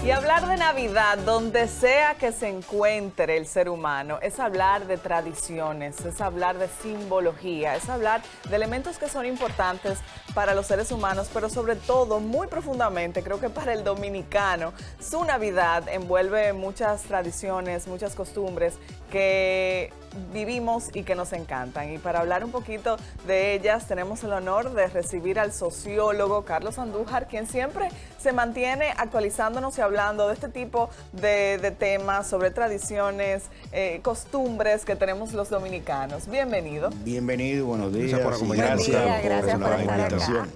Y hablar de Navidad, donde sea que se encuentre el ser humano, es hablar de tradiciones, es hablar de simbología, es hablar de elementos que son importantes para los seres humanos, pero sobre todo, muy profundamente, creo que para el dominicano, su Navidad envuelve muchas tradiciones, muchas costumbres que vivimos y que nos encantan. Y para hablar un poquito de ellas, tenemos el honor de recibir al sociólogo Carlos Andújar, quien siempre se mantiene actualizándonos y hablando de este tipo de temas sobre tradiciones, costumbres que tenemos los dominicanos. Bienvenido. Bienvenido, buenos días. Gracias por la estar invitación. acá.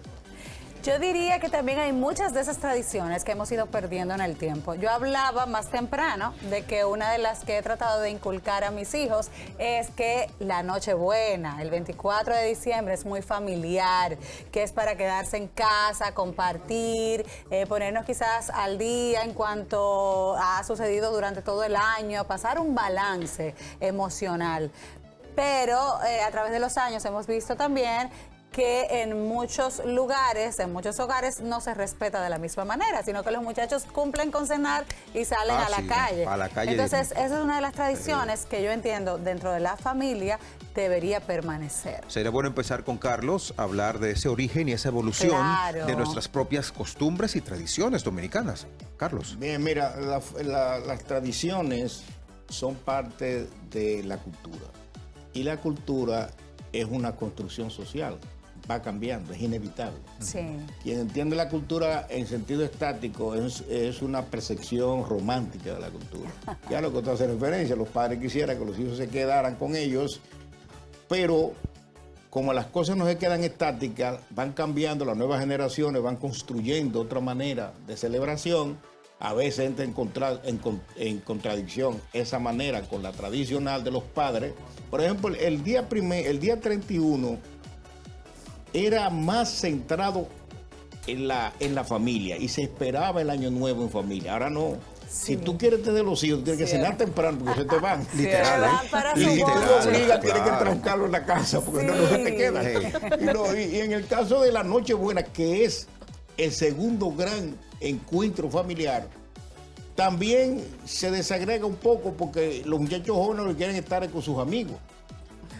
Yo diría que también hay muchas de esas tradiciones que hemos ido perdiendo en el tiempo. Yo hablaba más temprano de que una de las que he tratado de inculcar a mis hijos es que la Nochebuena, el 24 de diciembre, es muy familiar, que es para quedarse en casa, compartir, ponernos quizás al día en cuanto ha sucedido durante todo el año, pasar un balance emocional. Pero a través de los años hemos visto también que en muchos lugares, en muchos hogares, no se respeta de la misma manera, sino que los muchachos cumplen con cenar y salen a la calle. A la calle. Entonces, esa es una de las tradiciones que yo entiendo dentro de la familia debería permanecer. Sería bueno empezar con Carlos, hablar de ese origen y esa evolución de nuestras propias costumbres y tradiciones dominicanas. Carlos. Bien, mira, las tradiciones son parte de la cultura. Y la cultura es una construcción social. Va cambiando, es inevitable. Sí. Quien entiende la cultura en sentido estático es una percepción romántica de la cultura. Ya lo que usted hace referencia, los padres quisieran que los hijos se quedaran con ellos, pero como las cosas no se quedan estáticas, van cambiando, las nuevas generaciones van construyendo otra manera de celebración, a veces entra en contradicción esa manera con la tradicional de los padres. Por ejemplo, el día 31 era más centrado en la familia y se esperaba el año nuevo en familia. Ahora no. Sí. Si tú quieres tener los hijos, tienes que cenar temprano porque se te van. Literal, Para Y su si tú boda. lo obligas, tienes que trancarlo en la casa porque no se te queda. Y en el caso de la Nochebuena, que es el segundo gran encuentro familiar, también se desagrega un poco porque los muchachos jóvenes lo quieren estar con sus amigos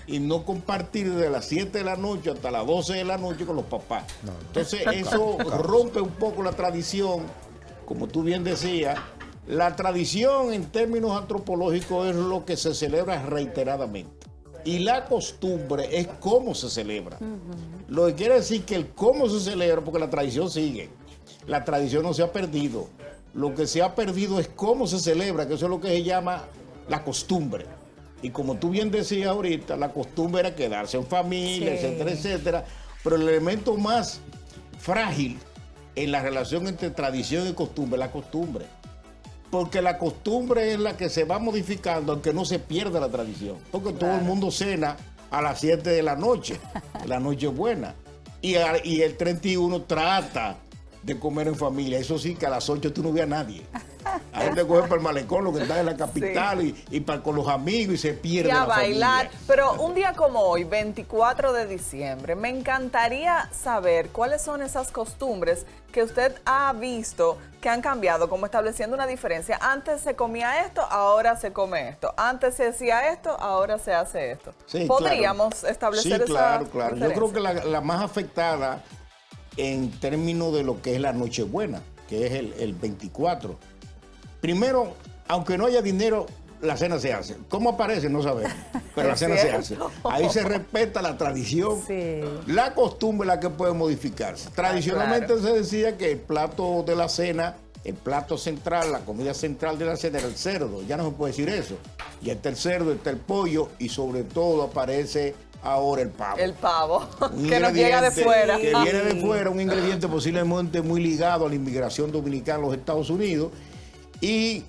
y no compartir de las 7 de la noche hasta las 12 de la noche con los papás. Entonces eso rompe un poco la tradición, como tú bien decías. La tradición en términos antropológicos es lo que se celebra reiteradamente. Y la costumbre es cómo se celebra. Lo que quiere decir que el cómo se celebra, porque la tradición sigue. La tradición no se ha perdido. Lo que se ha perdido es cómo se celebra, que eso es lo que se llama la costumbre. Y como tú bien decías ahorita, la costumbre era quedarse en familia, sí, etcétera, etcétera. Pero el elemento más frágil en la relación entre tradición y costumbre es la costumbre. Porque la costumbre es la que se va modificando, aunque no se pierda la tradición. Porque todo el mundo cena a las 7 de la noche, la Nochebuena. Y el 31 trata de comer en familia. Eso sí, que a las 8 tú no ves a nadie. A gente coge para el malecón, lo que está en la capital, sí, y con los amigos, y se pierde y a la bailar. familia. Pero un día como hoy, 24 de diciembre, me encantaría saber cuáles son esas costumbres que usted ha visto que han cambiado, como estableciendo una diferencia. Antes se comía esto, ahora se come esto. Antes se hacía esto, ahora se hace esto. Sí, ¿Podríamos establecer esa claro. diferencia? Yo creo que la más afectada en términos de lo que es la Nochebuena, que es el 24. Primero, aunque no haya dinero, la cena se hace. ¿Cómo aparece? No sabemos, pero la cena se hace. Ahí se respeta la tradición. Sí. La costumbre es la que puede modificarse. Tradicionalmente claro, se decía que el plato de la cena, el plato central, la comida central de la cena era el cerdo. Ya no se puede decir eso. Ya está el cerdo, está el pollo y sobre todo aparece ahora el pavo. El pavo, Un que nos llega de fuera. Que viene de fuera, un ingrediente posiblemente muy ligado a la inmigración dominicana en los Estados Unidos. Y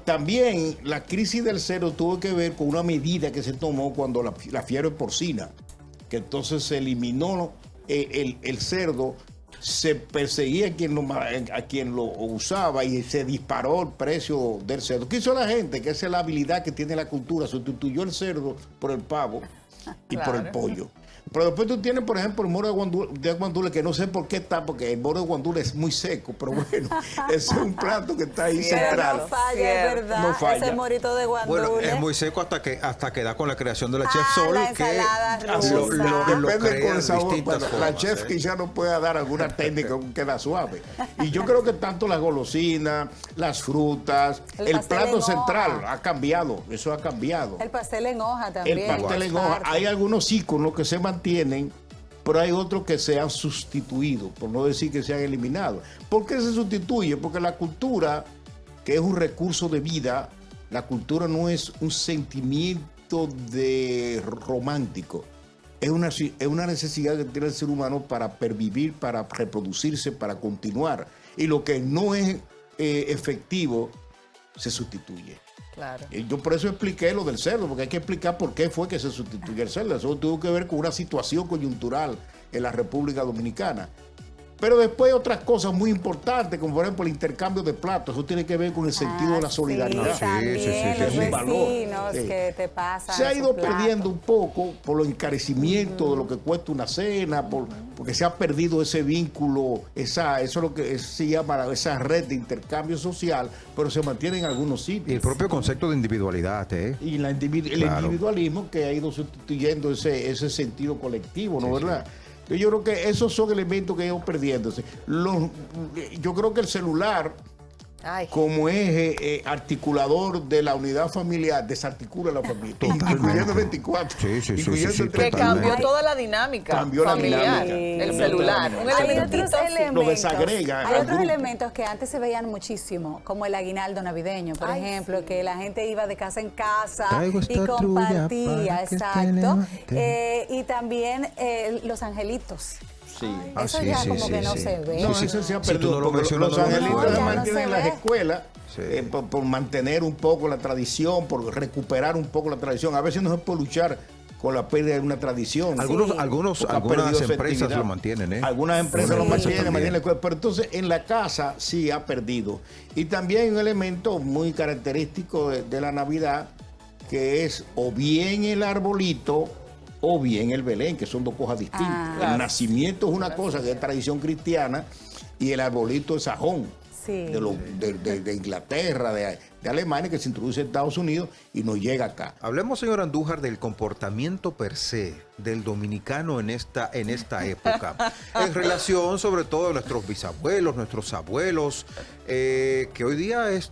también la crisis del cerdo tuvo que ver con una medida que se tomó cuando la fiebre porcina, que entonces se eliminó el cerdo, se perseguía a quien lo usaba y se disparó el precio del cerdo. ¿Qué hizo la gente? Que esa es la habilidad que tiene la cultura, sustituyó el cerdo por el pavo y por el pollo. Pero después tú tienes, por ejemplo, el moro de guandule, que no sé por qué está, porque el moro de guandule es muy seco, pero bueno, ese es un plato que está ahí Pero central. no falla, es verdad. No falla. Ese morito de guandule. Bueno, es muy seco hasta que da con la creación de la Chef Sol, la ensalada Así, rusa. depende crea con el de sabor. distintas Bueno, la formas, chef quizá no pueda dar alguna técnica que queda suave. Y yo creo que tanto la golosina, las frutas, El el pastel plato en central hoja. ha cambiado. Eso ha cambiado. El pastel en hoja también. El pastel en es hoja. parte. Hay algunos íconos que se mantienen, pero hay otros que se han sustituido, por no decir que se han eliminado. ¿Por qué se sustituye? Porque la cultura, que es un recurso de vida, la cultura no es un sentimiento de romántico. Es una necesidad que tiene el ser humano para pervivir, para reproducirse, para continuar. Y lo que no es efectivo se sustituye. Claro. Yo por eso expliqué lo del cerdo, porque hay que explicar por qué fue que se sustituyó el cerdo. Eso tuvo que ver con una situación coyuntural en la República Dominicana. Pero después hay otras cosas muy importantes, como por ejemplo el intercambio de platos. Eso tiene que ver con el sentido de la solidaridad. Sí, también que los es un valor. vecinos Sí. que te pasan. Se ha ido esos platos. perdiendo un poco por los encarecimientos de lo que cuesta una cena, porque se ha perdido ese vínculo, eso es lo que se llama esa red de intercambio social, pero se mantiene en algunos Y el sitios. propio concepto de individualidad, ¿eh? Y el Claro. individualismo que ha ido sustituyendo ese sentido colectivo, ¿no? ¿Verdad? Yo creo que esos son elementos que han ido perdiéndose. Yo creo que el celular, Ay. como eje articulador de la unidad familiar, desarticula la familia, incluyendo el 24. Sí, incluyendo sí, el Que totalmente. cambió toda la dinámica Cambió la familiar. dinámica. El celular. Un Hay elementito otros así. elementos. Lo desagrega Hay al otros grupo. elementos que antes se veían muchísimo, como el aguinaldo navideño, por Ay, ejemplo, sí. que la gente iba de casa en casa Traigo y esta compartía, trulla para que te exacto. levante. Y también los angelitos. Sí. Ah, Eso sí, ya sí, como sí, que no sí. se ve. No, Sí, sí. eso se ha Si tú perdido. no lo porque mencionas, los no lo angelitos mencionas. se No, ya no mantienen se en las ve. escuelas Sí. por mantener un poco la tradición, por recuperar un poco la tradición. A veces no se puede luchar con la pérdida de una tradición. Algunas Porque ha perdido empresas efectividad. lo mantienen, ¿eh? Algunas empresas Sí. lo mantienen, También. mantienen la escuela, pero entonces en la casa sí ha perdido. Y también hay un elemento muy característico de la Navidad, que es o bien el arbolito o bien el Belén, que son dos cosas distintas. Ah. El nacimiento es una cosa que es tradición cristiana y el arbolito es sajón. Sí. De Inglaterra, de Alemania, que se introduce en Estados Unidos y nos llega acá. Hablemos, señor Andújar, del comportamiento per se del dominicano en esta época, en relación sobre todo a nuestros bisabuelos, nuestros abuelos, que hoy día es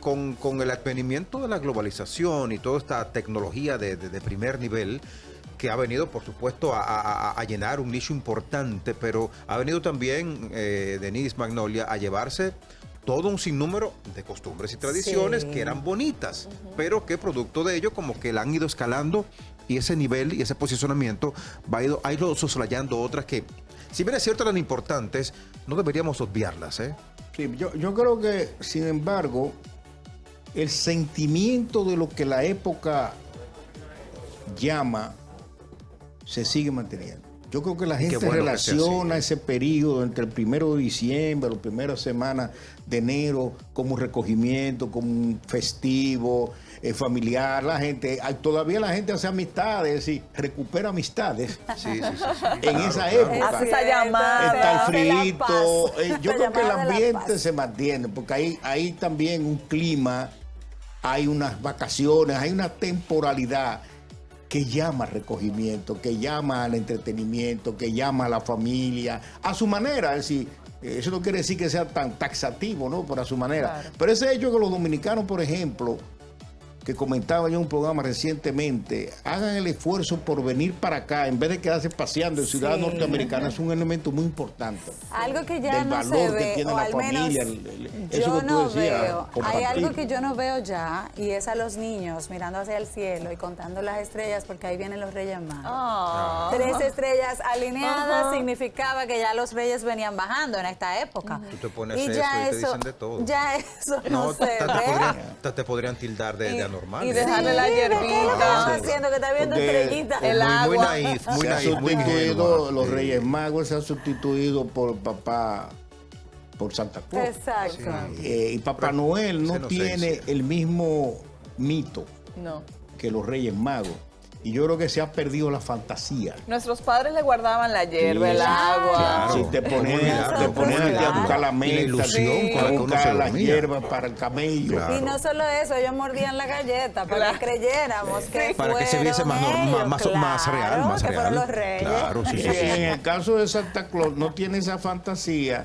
con el advenimiento de la globalización y toda esta tecnología de primer nivel, que ha venido, por supuesto, a llenar un nicho importante, pero ha venido también, Denise, Magnolia, a llevarse todo un sinnúmero de costumbres y tradiciones Sí. que eran bonitas, pero que producto de ello como que la han ido escalando y ese nivel y ese posicionamiento ha ido soslayando otras que, si bien es cierto eran importantes, no deberíamos obviarlas, ¿eh? Sí, yo creo que, sin embargo, el sentimiento de lo que la época llama se sigue manteniendo. Yo creo que la gente bueno que sea relaciona así. ese periodo entre el 1 de diciembre, las primeras semanas de enero, como un recogimiento, como un festivo familiar. Todavía la gente hace amistades y recupera amistades. Sí. En esa época. Hace esa llamada. Está el de la frito. paz. Yo La creo que el llamada de la ambiente paz. se mantiene, porque hay también un clima, hay unas vacaciones, hay una temporalidad que llama al recogimiento, que llama al entretenimiento, que llama a la familia, a su manera. Es decir, eso no quiere decir que sea tan taxativo, ¿no? Pero a su manera. Claro. Pero ese hecho que los dominicanos, por ejemplo, que comentaba yo en un programa recientemente, hagan el esfuerzo por venir para acá en vez de quedarse paseando en ciudades Sí. norteamericanas, es un elemento muy importante. Algo que ya Del no se valor que ve, tiene o la al menos familia, eso yo que tú no decías, veo. Hay compartir. algo que yo no veo ya, y es a los niños mirando hacia el cielo y contando las estrellas, porque ahí vienen los Reyes Magos. Ah. 3 estrellas alineadas Ajá. significaba que ya los reyes venían bajando en esta época. Tú te pones Y eso ya y te dicen de todo. Ya eso no, se ve. te podrían tildar de anormal. y ¿eh? dejarle la ¿qué es lo que hierbita. estás haciendo? Que está viendo Porque estrellitas. el muy agua. naif, muy Se ha naif, muy sustituido, ingenua. los Sí. Reyes Magos se han sustituido por papá, por Santa Claus. Exacto. Y Papá Noel no se nos tiene dice. el mismo mito No. que los Reyes Magos. Y yo creo que se ha perdido la fantasía. Nuestros padres le guardaban la hierba, Sí, el sí. agua. Claro. Si te ponían Claro. a buscar la menta, ilusión con la a que uno buscar se las dormía. hierbas para el camello. Claro. Y no solo eso, ellos mordían la galleta para que creyéramos que Para que se viese más fueron normal, ellos, más real, más que real. fueron los reyes. Claro, sí, sí, sí. En el caso de Santa Claus no tiene esa fantasía,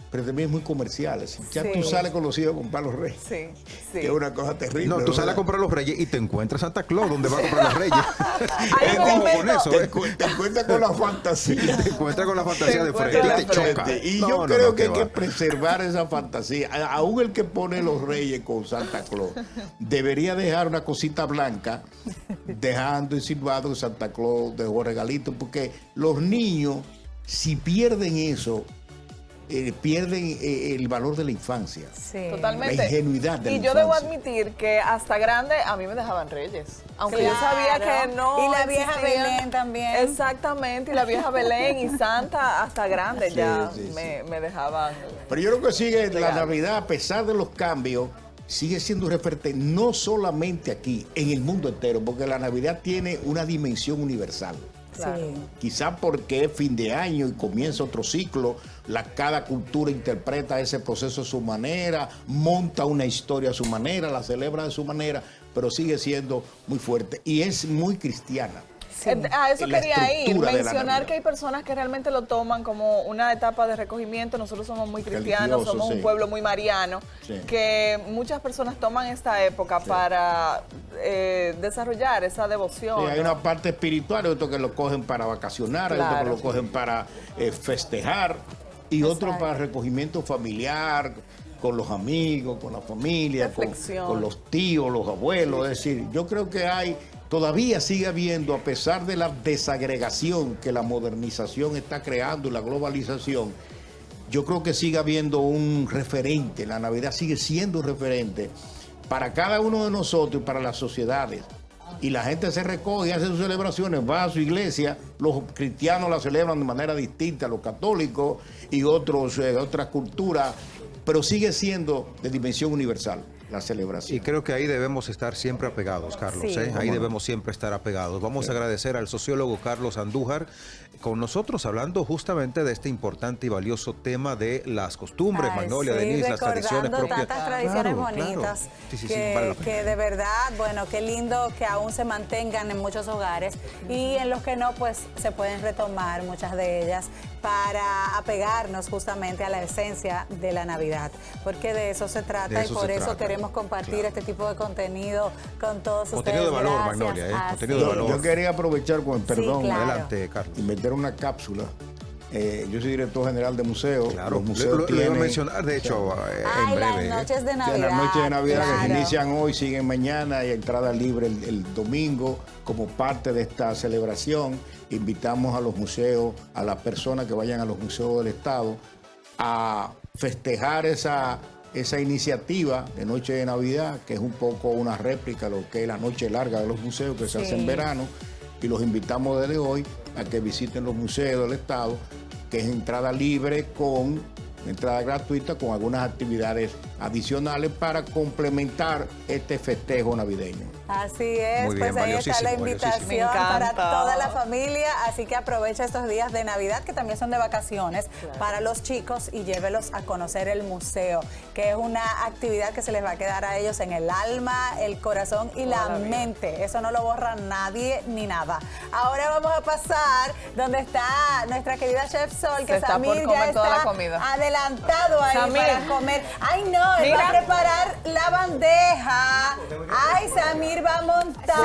pero también es muy comercial. Ya Sí. tú sales con los hijos a comprar los reyes. Sí, sí. Que es una cosa terrible. No, tú sales a comprar los reyes y te encuentras Santa Claus, donde va a comprar los reyes. Hay un Ojo momento- con eso, Te encuentras con la fantasía. Te encuentras con la fantasía de encuentras frente la y te choca. Y No, yo no, creo no, que hay qué que va. preservar esa fantasía. Aún el que pone los reyes con Santa Claus debería dejar una cosita blanca, dejando y silbado que Santa Claus dejó regalitos, porque los niños, si pierden eso, pierden el valor de la infancia. Sí. Totalmente. La ingenuidad de la Y yo debo infancia. admitir que hasta grande a mí me dejaban reyes. Aunque yo sabía Claro. que no. Y la vieja existían. Belén también. Exactamente, y la vieja Belén y Santa hasta grande Sí, ya sí, sí. me dejaban. Pero yo creo que sigue la Legal. Navidad, a pesar de los cambios, sigue siendo un referente no solamente aquí, en el mundo entero, porque la Navidad tiene una dimensión universal. Claro. Sí. Quizá porque es fin de año y comienza otro ciclo, cada cultura interpreta ese proceso a su manera, monta una historia a su manera, la celebra de su manera, pero sigue siendo muy fuerte y es muy cristiana. A eso La quería ir, estructura de la mencionar Navidad. que hay personas que realmente lo toman como una etapa de recogimiento. Nosotros somos muy cristianos, Religioso, somos sí. un pueblo muy mariano, Sí. que muchas personas toman esta época para desarrollar esa devoción. Sí, hay ¿no? una parte espiritual, hay otros que lo cogen para vacacionar, hay otros Claro. que lo cogen para festejar y otros Exacto. para recogimiento familiar, con los amigos, con la familia, Reflexión. con los tíos, los abuelos. Es decir, yo creo que todavía sigue habiendo, a pesar de la desagregación que la modernización está creando y la globalización, yo creo que sigue habiendo un referente, la Navidad sigue siendo un referente para cada uno de nosotros y para las sociedades. Y la gente se recoge y hace sus celebraciones, va a su iglesia, los cristianos la celebran de manera distinta, los católicos y otras culturas, pero sigue siendo de dimensión universal la celebración. Y creo que ahí debemos estar siempre apegados, Carlos. Sí. Ahí ¿Cómo no? debemos siempre estar apegados. Vamos a agradecer al sociólogo Carlos Andújar con nosotros hablando justamente de este importante y valioso tema de las costumbres, Ay, Magnolia, sí, Denise, las tradiciones recordando propias. tantas tradiciones Claro, claro. bonitas Sí, sí, sí, que, vale la pena. que de verdad, bueno, qué lindo que aún se mantengan en muchos hogares y en los que no, pues se pueden retomar muchas de ellas para apegarnos justamente a la esencia de la Navidad, porque de eso se trata De eso y por se eso trata, queremos compartir claro. este tipo de contenido con todos Contenido ustedes. de valor, Gracias. Magnolia, Así contenido de es. valor. Yo quería aprovechar con perdón, claro. Adelante, Carlos. y meter una cápsula. Yo soy director general de museos. Claro, Los museos lo iba a tienen- mencionar, de hecho, en Ay, breve. las noches de Sí, Navidad. las noches de Navidad que se claro. inician hoy, siguen mañana y entrada libre el domingo. Como parte de esta celebración, invitamos a los museos, a las personas que vayan a los museos del Estado, a festejar esa iniciativa de Noche de Navidad, que es un poco una réplica de lo que es la noche larga de los museos que se Sí. hace en verano. Y los invitamos desde hoy a que visiten los museos del Estado, que es entrada libre con entrada gratuita con algunas actividades adicionales para complementar este festejo navideño. Así es, Muy bien, pues ahí está la valiosísimo, invitación valiosísimo. Me para encanta. toda la familia, así que aprovecha estos días de Navidad que también son de vacaciones para los chicos y llévelos a conocer el museo, que es una actividad que se les va a quedar a ellos en el alma, el corazón y la la vida. mente. Eso no lo borra nadie ni nada. Ahora vamos a pasar donde está nuestra querida Chef Sol, que Se está por Samir ya comer toda la está comida. adelantado ahí Samir. para comer. Ay no, él va Mira. a preparar la bandeja. Ay, Samir va a montar.